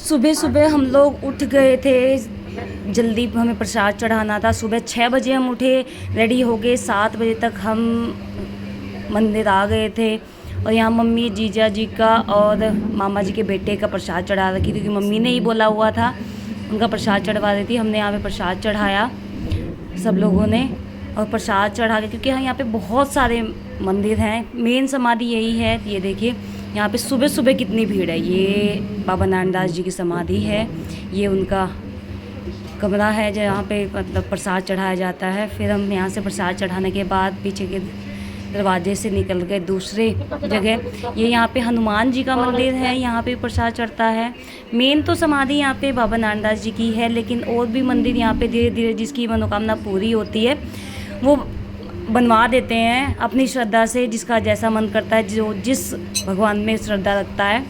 सुबह सुबह हम लोग उठ गए थे, जल्दी हमें प्रसाद चढ़ाना था। सुबह 6 बजे हम उठे, रेडी हो गए। 7 बजे तक हम मंदिर आ गए थे और यहाँ मम्मी जीजा जी का और मामा जी के बेटे का प्रसाद चढ़ा रखी थी, क्योंकि मम्मी ने ही बोला हुआ था उनका प्रसाद चढ़वा रही थी। हमने यहाँ पे प्रसाद चढ़ाया सब लोगों ने, और प्रसाद चढ़ा के, क्योंकि यहाँ पे बहुत सारे मंदिर हैं, मेन समाधि यही है। ये देखिए यहाँ पे सुबह सुबह कितनी भीड़ है। ये बाबा नारायणदास जी की समाधि है, ये उनका कमरा है जहाँ पे मतलब प्रसाद चढ़ाया जाता है। फिर हम यहाँ से प्रसाद चढ़ाने के बाद पीछे के दरवाजे से निकल गए दूसरे जगह। ये यहाँ पे हनुमान जी का मंदिर है, यहाँ पे प्रसाद चढ़ता है। मेन तो समाधि यहाँ पे बाबा नारायणदास जी की है, लेकिन और भी मंदिर यहाँ पे धीरे धीरे जिसकी मनोकामना पूरी होती है वो बनवा देते हैं अपनी श्रद्धा से, जिसका जैसा मन करता है, जो जिस भगवान में श्रद्धा रखता है।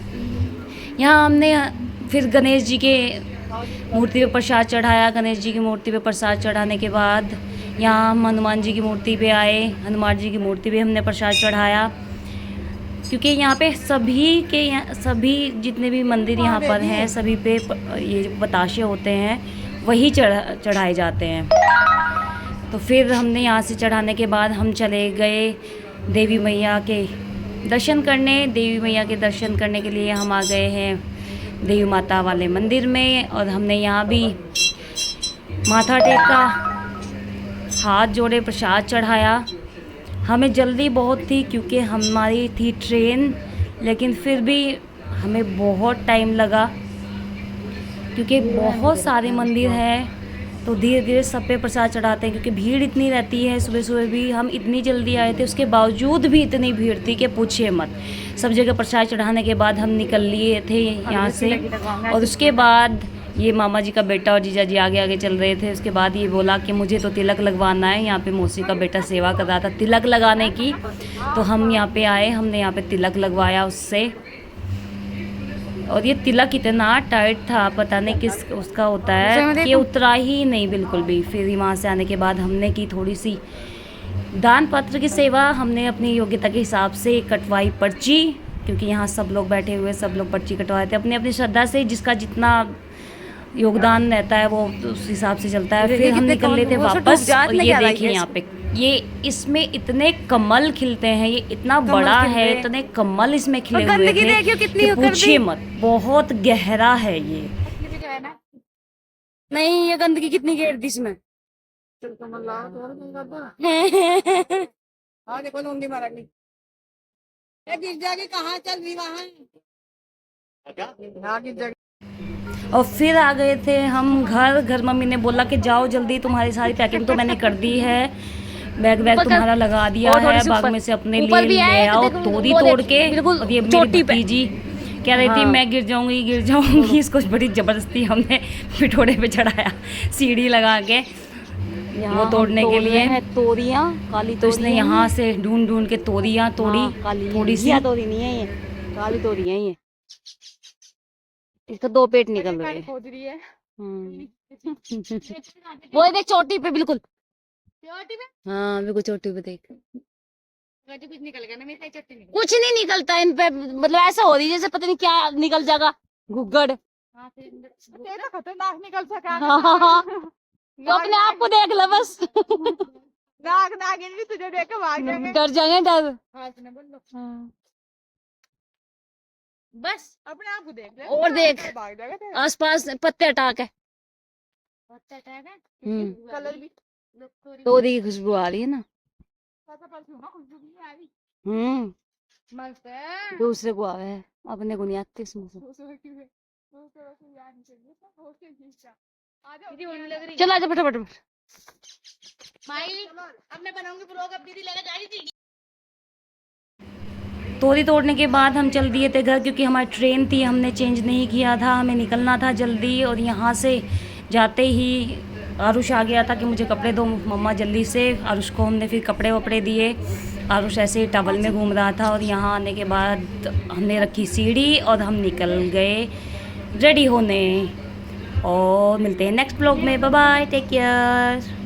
यहाँ हमने फिर गणेश जी के मूर्ति पे प्रसाद चढ़ाया। गणेश जी की मूर्ति पे प्रसाद चढ़ाने के बाद यहाँ हम हनुमान जी की मूर्ति पे आए। हनुमान जी की मूर्ति पे हमने प्रसाद चढ़ाया, क्योंकि यहाँ पे सभी जितने भी मंदिर यहाँ पर हैं सभी पे ये बताशे होते हैं वही चढ़ाए जाते हैं। तो फिर हमने यहाँ से चढ़ाने के बाद हम चले गए देवी मैया के दर्शन करने। देवी मैया के दर्शन करने के लिए हम आ गए हैं देवी माता वाले मंदिर में, और हमने यहाँ भी माथा टेका, हाथ जोड़े, प्रसाद चढ़ाया। हमें जल्दी बहुत थी क्योंकि हमारी थी ट्रेन, लेकिन फिर भी हमें बहुत टाइम लगा क्योंकि बहुत सारे मंदिर हैं, तो धीरे धीरे सब पे प्रसाद चढ़ाते हैं, क्योंकि भीड़ इतनी रहती है। सुबह सुबह भी हम इतनी जल्दी आए थे, उसके बावजूद भी इतनी भीड़ थी कि पूछिए मत। सब जगह प्रसाद चढ़ाने के बाद हम निकल लिए थे यहाँ से, और उसके बाद ये मामा जी का बेटा और जीजा जी आगे आगे चल रहे थे। उसके बाद ये बोला कि मुझे तो तिलक लगवाना है। यहाँ पे मौसी का बेटा सेवा कर रहा था तिलक लगाने की, तो हम यहाँ पे आए, हमने यहाँ पे तिलक लगवाया उससे। और ये तिलक इतना टाइट था, पता नहीं किस उसका होता है कि उतरा ही नहीं बिल्कुल भी। फिर वहाँ से आने के बाद हमने की थोड़ी सी दान पत्र की सेवा। हमने अपनी योग्यता के हिसाब से कटवाई पर्ची, क्योंकि यहाँ सब लोग बैठे हुए, सब लोग पर्ची कटवाए थे अपनी अपनी श्रद्धा से, जिसका जितना योगदान रहता है वो उस हिसाब से चलता है। फिर हम निकल लेते वापस। और ये देखिए यहाँ पे ये इसमें इतने कमल खिलते हैं, ये इतना बड़ा है, इतने कमल इसमें खिले हुए थे कि पूछिए मत। बहुत गहरा है ये। नहीं, ये गंदगी कितनी घेर दी इसमें। और फिर आ गए थे हम घर मम्मी ने बोला कि जाओ जल्दी, तुम्हारी सारी पैकिंग तो मैंने कर दी है, बैग तुम्हारा लगा दिया है, बाग में से अपने लिए ले आओ तोरी तोड़ के। और ये मेरी भतीजी कह रही थी मैं गिर जाऊंगी। इसको बड़ी ज़बरदस्ती हमने पिठोड़े पे चढ़ाया सीढ़ी लगा के वो तोड़ने के लिए। तोरियां काली, तो इसने यहाँ से ढूंढ के तोरियां तोड़ी। थोड़ी सी तोरी नहीं है, ये काली तोरियां ही है। इसका 2 पेट निकल रहे हैं। वो देख चोटी पे, बिल्कुल चोटी पे। हाँ बिल्कुल चोटी पे देख, कुछ निकल गया ना। मेरी चोटी निकल, कुछ नहीं निकलता इन पे, मतलब ऐसा हो रही है जैसे पता नहीं क्या निकल जाएगा, घुग्गड़। तेरा खतरनाक निकल सका। तो अपने आप को देख लो बस। नागिन भी तुझे देख के भाग जाएंगे, डर जाएंगे। डर बस अपने आप को देख ले, और देख आसपास पत्ते हटा के। कलर भी तोरी की खुशबू आ रही है ना। दूसरे को आवे है, अपने को नहीं आती इसमें से। चलो आजा फटाफट। अब मैं बनाऊंगी ब्लॉग, अब दीदी लेकर जा रही थी। तोरी तोड़ने के बाद हम चल दिए थे घर, क्योंकि हमारी ट्रेन थी, हमने चेंज नहीं किया था, हमें निकलना था जल्दी। और यहाँ से जाते ही आरुष आ गया था कि मुझे कपड़े दो मम्मा जल्दी से। आरुष को हमने फिर कपड़े वपड़े दिए। आरुष ऐसे ही टॉवल में घूम रहा था। और यहाँ आने के बाद हमने रखी सीढ़ी और हम निकल गए रेडी होने। और मिलते हैं नेक्स्ट ब्लॉग में। Bye bye, take care.